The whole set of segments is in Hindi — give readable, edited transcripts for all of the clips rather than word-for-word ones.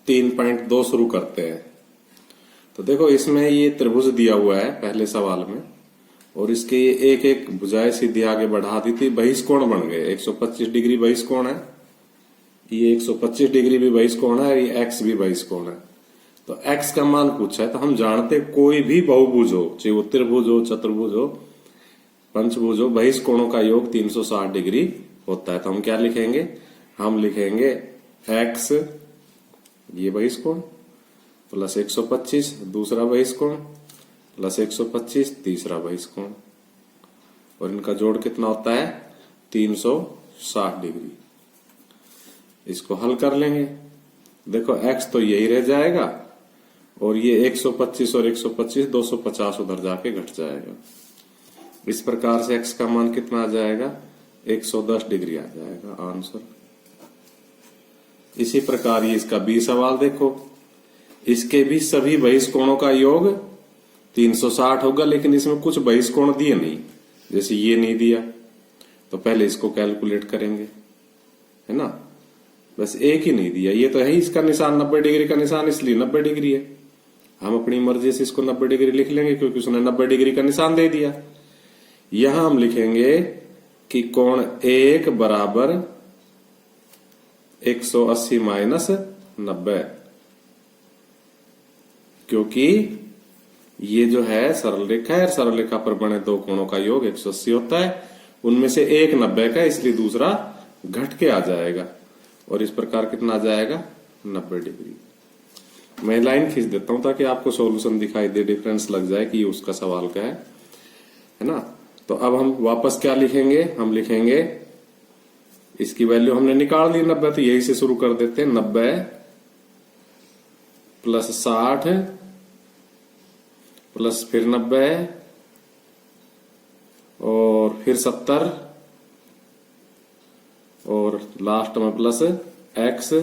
3.2 शुरू करते हैं। तो देखो इसमें ये त्रिभुज दिया हुआ है पहले सवाल में, और इसके ये एक एक भुजाएं सीधी आगे बढ़ा दी थी, बहिष्कोण बन गए। 125 डिग्री बहिष्कोण है, ये 125 डिग्री भी बहिष्कोण है, ये एक्स भी बहिष्कोण है। तो एक्स का मान पूछा है, तो हम जानते कोई भी बहुभुज हो, चाहे वो त्रिभुज हो, चतुर्भुज हो, पंचभुज हो, बहिष्कोणों का योग 360 डिग्री होता है। तो हम क्या लिखेंगे, हम लिखेंगे एक्स ये बहिष्कोण प्लस 125 दूसरा बहिष्कोण प्लस 125 तीसरा बहिष्कोण, और इनका जोड़ कितना होता है 360 डिग्री। इसको हल कर लेंगे। देखो x तो यही रह जाएगा, और ये 125 और 125 250 उधर जाके घट जाएगा। इस प्रकार से x का मान कितना आ जाएगा 110 डिग्री आ जाएगा आंसर। इसी प्रकार ये इसका बी सवाल देखो, इसके भी सभी बहिष्कोणों का योग 360 होगा, लेकिन इसमें कुछ बहिष्कोण दिए नहीं, जैसे ये नहीं दिया, तो पहले इसको कैलकुलेट करेंगे, है ना। बस एक ही नहीं दिया, ये तो है ही इसका निशान 90 डिग्री का निशान, इसलिए 90 डिग्री है। हम अपनी मर्जी से इसको 90 डिग्री लिख लेंगे क्योंकि उसने 90 डिग्री का निशान दे दिया। यहां हम लिखेंगे कि कोण 1 बराबर 180 माइनस 90, क्योंकि ये जो है सरल रेखा है, सरल रेखा पर बने दो कोणों का योग 180 होता है, उनमें से एक 90 का, इसलिए दूसरा घट के आ जाएगा, और इस प्रकार कितना आ जाएगा 90 डिग्री। मैं लाइन खींच देता हूं ताकि आपको सॉल्यूशन दिखाई दे, डिफरेंस लग जाए कि ये उसका सवाल का है ना। तो अब हम वापस क्या लिखेंगे, हम लिखेंगे इसकी वैल्यू हमने निकाल ली 90, तो यही से शुरू कर देते हैं। 90 प्लस 60 प्लस फिर 90 और फिर 70 और लास्ट में प्लस x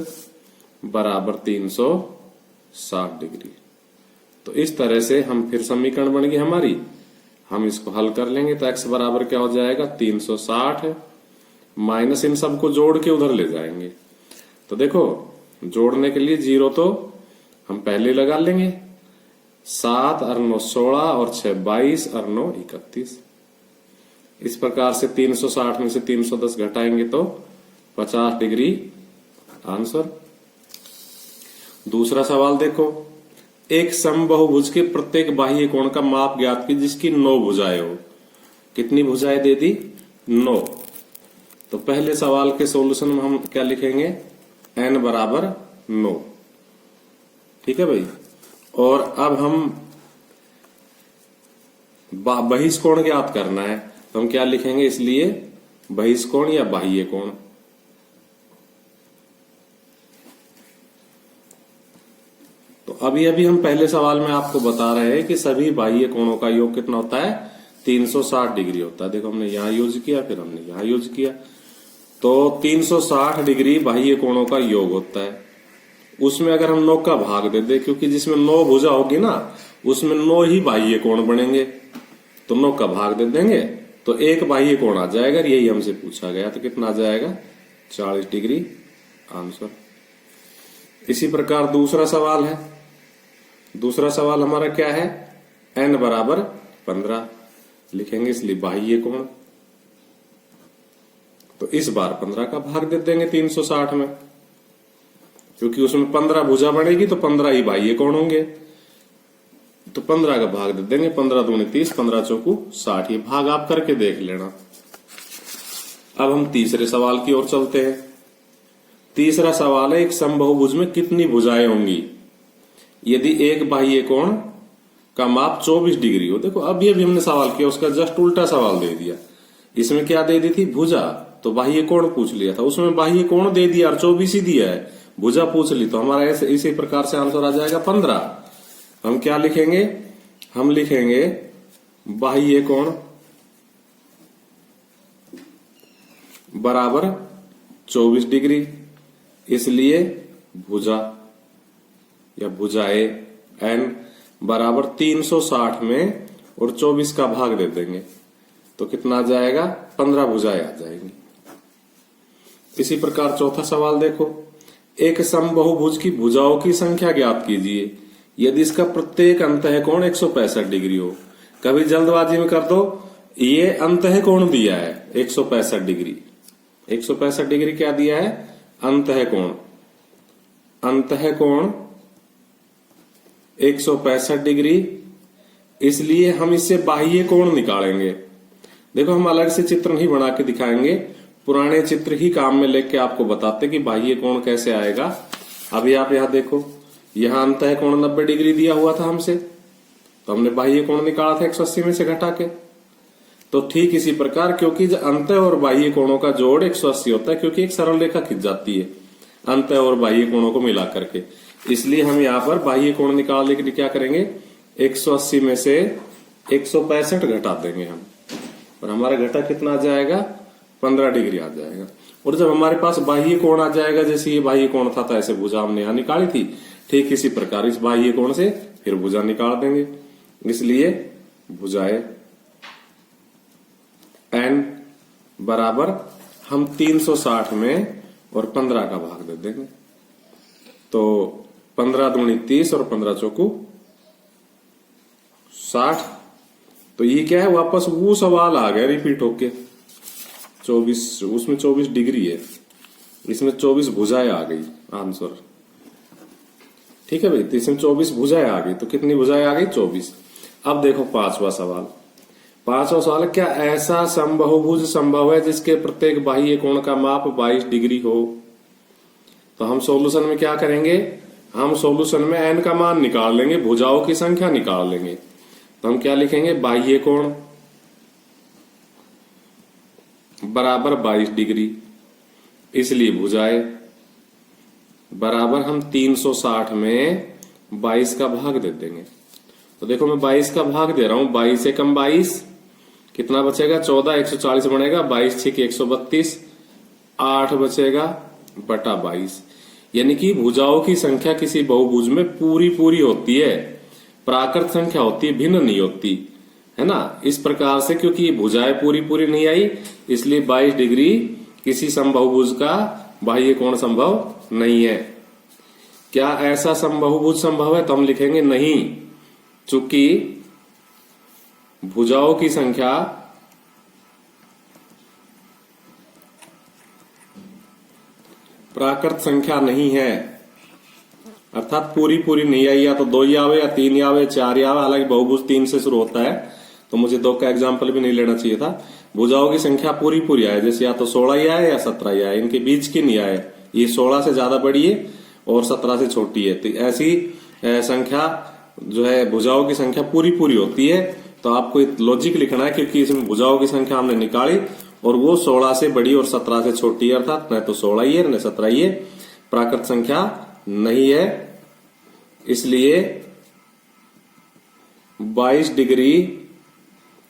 बराबर 360 डिग्री। तो इस तरह से हम फिर समीकरण बन गई हमारी, हम इसको हल कर लेंगे। तो x बराबर क्या हो जाएगा 360 माइनस इन सबको जोड़ के उधर ले जाएंगे। तो देखो जोड़ने के लिए 0 तो हम पहले लगा लेंगे, 7 और 9 16 और 6 22 और 9 31। इस प्रकार से 360 में से 310 घटाएंगे तो 50 डिग्री आंसर। दूसरा सवाल देखो, एक समबाहुभुज के प्रत्येक बाह्य कोण का माप ज्ञात की जिसकी 9 भुजाएं हो। कितनी भुजाएं दे दी 9। तो पहले सवाल के सॉल्यूशन में हम क्या लिखेंगे n बराबर 9, ठीक है भाई। और अब हम बहिष्कोण ज्ञात करना है, तो हम क्या लिखेंगे, इसलिए बहिष्कोण या बाह्य कोण। तो अभी अभी हम पहले सवाल में आपको बता रहे हैं कि सभी बाह्य कोणों का योग कितना होता है 360 डिग्री होता है। देखो हमने यहां यूज किया, फिर हमने यहां यूज किया, तो 360 डिग्री बाह्य कोणों का योग होता है। उसमें अगर हम 9 का भाग दे दे, क्योंकि जिसमें 9 भुजा होगी ना उसमें 9 ही बाह्य कोण बनेंगे, तो 9 का भाग दे देंगे तो एक बाह्य कोण आ जाएगा। यही हमसे पूछा गया, तो कितना आ जाएगा 40 डिग्री आंसर। इसी प्रकार दूसरा सवाल है। दूसरा सवाल हमारा क्या है, n बराबर 15 लिखेंगे, इसलिए बाह्य कोण। तो इस बार 15 का भाग दे देंगे 360 में, क्योंकि उसमें 15 भुजा बनेगी तो 15 ही बाह्य कोण होंगे। तो 15 का भाग दे देंगे, 15 दूनी 30, 15 चौकू 60। ये भाग आप करके देख लेना। अब हम तीसरे सवाल की ओर चलते हैं। तीसरा सवाल है, एक समबाहुभुज में कितनी भुजाएं होंगी यदि एक बाह्य कोण का माप 24 डिग्री हो। देखो अभी अभी हमने सवाल किया, उसका जस्ट उल्टा सवाल दे दिया। इसमें क्या दे दी थी भुजा, तो बाह्य कोण पूछ लिया था, उसमें बाह्य कोण दे दिया और 24 ही दिया है, भुजा पूछ ली, तो हमारा ऐसे इसी प्रकार से आंसर आ जाएगा 15। हम क्या लिखेंगे, हम लिखेंगे बाह्य कोण बराबर 24 डिग्री, इसलिए भुजा या भुजाएं n बराबर 360 में और 24 का भाग दे देंगे, तो कितना आ जाएगा 15 भुजाएं आ जाएंगी। इसी प्रकार चौथा सवाल देखो, एक समबाहुभुज की भुजाओं की संख्या ज्ञात कीजिए यदि इसका प्रत्येक अंतः कोण 165 डिग्री हो। कभी जल्दबाजी में कर दो, ये अंतः कोण दिया है 165 डिग्री। 165 डिग्री क्या दिया है? अंतः कोण। अंतः कोण 165 डिग्री, इसलिए हम इससे बाह्य कोण निकालेंगे। देखो हम अलग से चित्र नहीं बना के दिखाएंगे, पुराने चित्र ही काम में लेके आपको बताते कि बाह्य कोण कैसे आएगा। अभी आप यहां देखो, यहां अंतः कोण 90 डिग्री दिया हुआ था हमसे, तो हमने बाह्य कोण निकाला था 180 में से घटा के। तो ठीक इसी प्रकार, क्योंकि अंतः और बाह्य कोणों का जोड़ 180 होता है, क्योंकि एक सरल रेखा खिंच जाती है अंतः और बाह्य कोणों को मिला करके, इसलिए हम यहाँ पर बाह्य कोण निकालने के लिए क्या करेंगे, 180 में से 165 घटा देंगे हम, और हमारा घटा कितना आ जाएगा, 15 डिग्री आ जाएगा। और जब हमारे पास बाह्य कोण आ जाएगा, जैसे ये बाह्य कोण था तो ऐसे भुजा हमने यहां निकाली थी, ठीक इसी प्रकार इस बाह्य कोण से फिर भुजा निकाल देंगे। इसलिए भुजाएं n बराबर हम 360 में और 15 का भाग दे देंगे, तो 15 दूनी 30 और 15 चौकू 60। तो ये क्या है, वापस वो सवाल आ गया रिपीट होके। 24, उसमें 24 डिग्री है, इसमें 24 भुजाएं आ गई आंसर। ठीक है भाई, तो इसमें 24 भुजाएं आ गई, तो कितनी भुजाएं आ गई, 24। अब देखो पांचवा सवाल। पांचवा सवाल, क्या ऐसा समबाहुभुज संभव है जिसके प्रत्येक बाह्य कोण का माप 22 डिग्री हो? तो हम सॉल्यूशन में क्या करेंगे, हम सॉल्यूशन में n का मान निकाल लेंगे, भुजाओं की संख्या निकाल लेंगे। तो हम क्या लिखेंगे, बाह्य कोण बराबर 22 डिग्री, इसलिए भुजाएं बराबर हम 360 में 22 का भाग दे देंगे। तो देखो मैं 22 का भाग दे रहा हूं, 22 से कम 22 कितना बचेगा, 14, 140 बनेगा, 22 6 की 132, 8 बचेगा बटा 22। यानी कि भुजाओं की संख्या किसी बहुभुज में पूरी पूरी होती है, प्राकृत संख्या होती है, भिन्न नहीं होती है ना। इस प्रकार से क्योंकि भुजाएं पूरी पूरी नहीं आई, इसलिए 22 डिग्री किसी समबाहुभुज का बाह्य कोण संभव नहीं है। क्या ऐसा समबाहुभुज संभव है? तो हम लिखेंगे नहीं, चूंकि भुजाओं की संख्या प्राकृत संख्या नहीं है, अर्थात पूरी पूरी नहीं आई, या तो 2 ही आवे या 3 ही आवे, 4 ही आवे। हालांकि बहुभुज 3 से शुरू होता है, तो मुझे 2 का एग्जाम्पल भी नहीं लेना चाहिए था। भुजाओं की संख्या पूरी पूरी आए, जैसे या तो 16 ही आए या 17 ही आए, इनके बीच की नहीं आए। ये 16 से ज्यादा बड़ी है और 17 से छोटी है, तो ऐसी संख्या जो है भुजाओं की संख्या पूरी पूरी होती है। तो आपको लॉजिक लिखना है, क्योंकि इसमें भुजाओं की संख्या हमने निकाली और वो 16 से बड़ी और 17 से छोटी है, अर्थात न तो 16 ही है न 17 ही है, प्राकृत संख्या नहीं है। इसलिए 22 डिग्री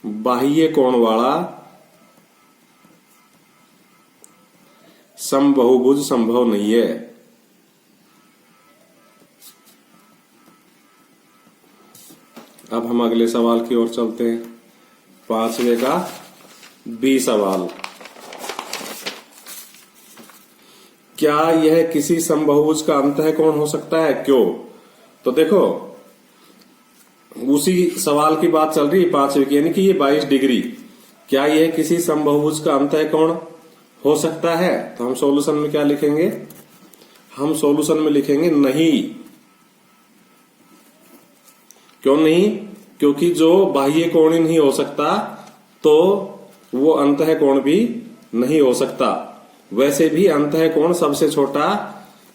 बाह्य कोण वाला समबाहुभुज संभव नहीं है। अब हम अगले सवाल की ओर चलते हैं, 5वें का बी सवाल। क्या यह किसी समबाहुभुज का अंतः कोण हो सकता है, क्यों? तो देखो उसी सवाल की बात चल रही है 5वें की, यानी कि ये 22 डिग्री, क्या यह किसी समबाहुभुज का अंतः कोण हो सकता है? तो हम सॉल्यूशन में क्या लिखेंगे, हम सॉल्यूशन में लिखेंगे नहीं। क्यों नहीं? क्योंकि जो बाह्य कोण ही नहीं हो सकता तो वो अंतः कोण भी नहीं हो सकता। वैसे भी अंतः कोण सबसे छोटा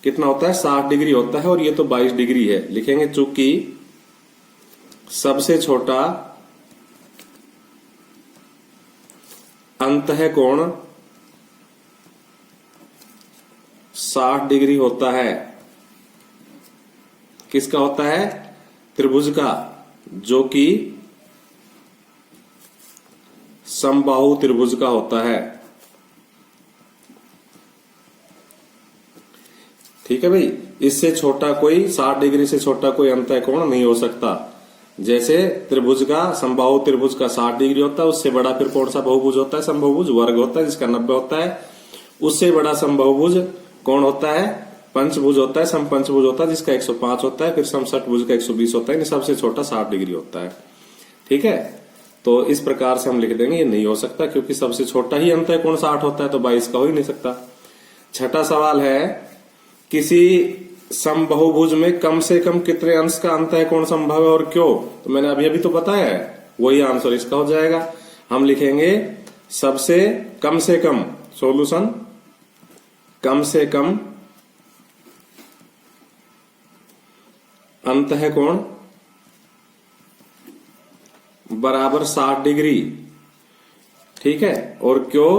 कितना होता है, 60 डिग्री होता है, और ये तो 22 डिग्री है। लिखेंगे चूंकि सबसे छोटा अंतः कोण 60 डिग्री होता है। किसका होता है? त्रिभुज का, जो कि समबाहु त्रिभुज का होता है। ठीक है भाई, इससे छोटा कोई 60 डिग्री से छोटा कोई अंतः कोण नहीं हो सकता। जैसे त्रिभुज का, समबाहु त्रिभुज का 60 डिग्री होता है, उससे बड़ा फिर कौन सा बहुभुज होता है? समबाहुभुज वर्ग होता है, जिसका 90 होता है। उससे बड़ा समबाहुभुज कौन होता है? पंचभुज होता है, समपंचभुज होता है जिसका 105 होता है, फिर समषटभुज का 120 होता है, सबसे छोटा 60 डिग्री होता है। ठीक है, तो इस प्रकार से हम लिख देंगे। ये नहीं हो सकता क्योंकि सबसे छोटा ही अंतः कोण 60 होता है, तो 22 का हो ही नहीं सकता। छठा सवाल है, किसी समबाहुभुज में कम से कम कितने अंश का अंतः कोण संभव है और क्यों? तो मैंने अभी तो बताया है, वही आंसर इसका हो जाएगा। हम लिखेंगे सबसे कम से कम, सॉल्यूशन कम से कम अंतः कोण बराबर 60 डिग्री। ठीक है, और क्यों?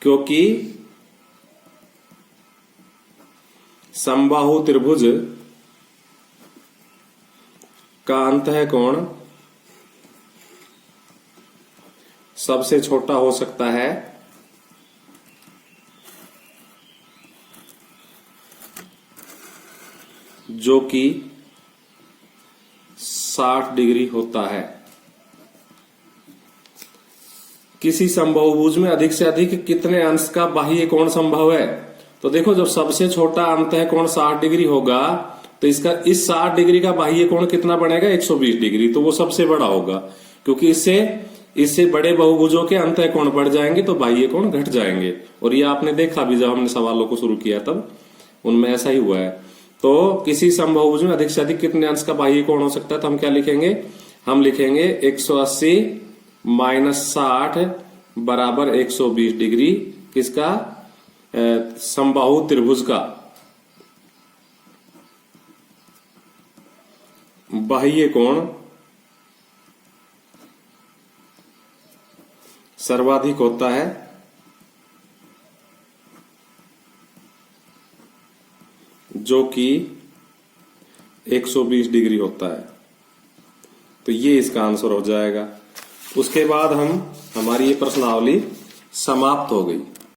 क्योंकि समबाहु त्रिभुज का अंतः कोण सबसे छोटा हो सकता है जो कि 60 डिग्री होता है। किसी समबाहुभुज में अधिक से अधिक कितने अंश का बाह्य कोण संभव है? तो देखो, जब सबसे छोटा अंतः कोण 60 डिग्री होगा तो इसका इस 60 डिग्री का बाह्य कोण कितना बनेगा? 120 डिग्री। तो वो सबसे बड़ा होगा, क्योंकि इससे बड़े बहुभुजों के अंतः कोण बढ़ जाएंगे तो बाह्य कोण घट जाएंगे। और ये आपने देखा भी जब हमने सवालों को शुरू किया तब उनमें ऐसा ही हुआ है। तो किसी समबाहुभुज में अधिक से अधिक कितने अंश का बाह्य कोण हो सकता है? तो हम क्या लिखेंगे? हम लिखेंगे 180 माइनस 60 बराबर 120 डिग्री। किसका? समबाहु त्रिभुज का बाह्य कोण सर्वाधिक होता है जो कि 120 डिग्री होता है। तो ये इसका आंसर हो जाएगा। उसके बाद हमारी ये प्रश्नावली समाप्त हो गई।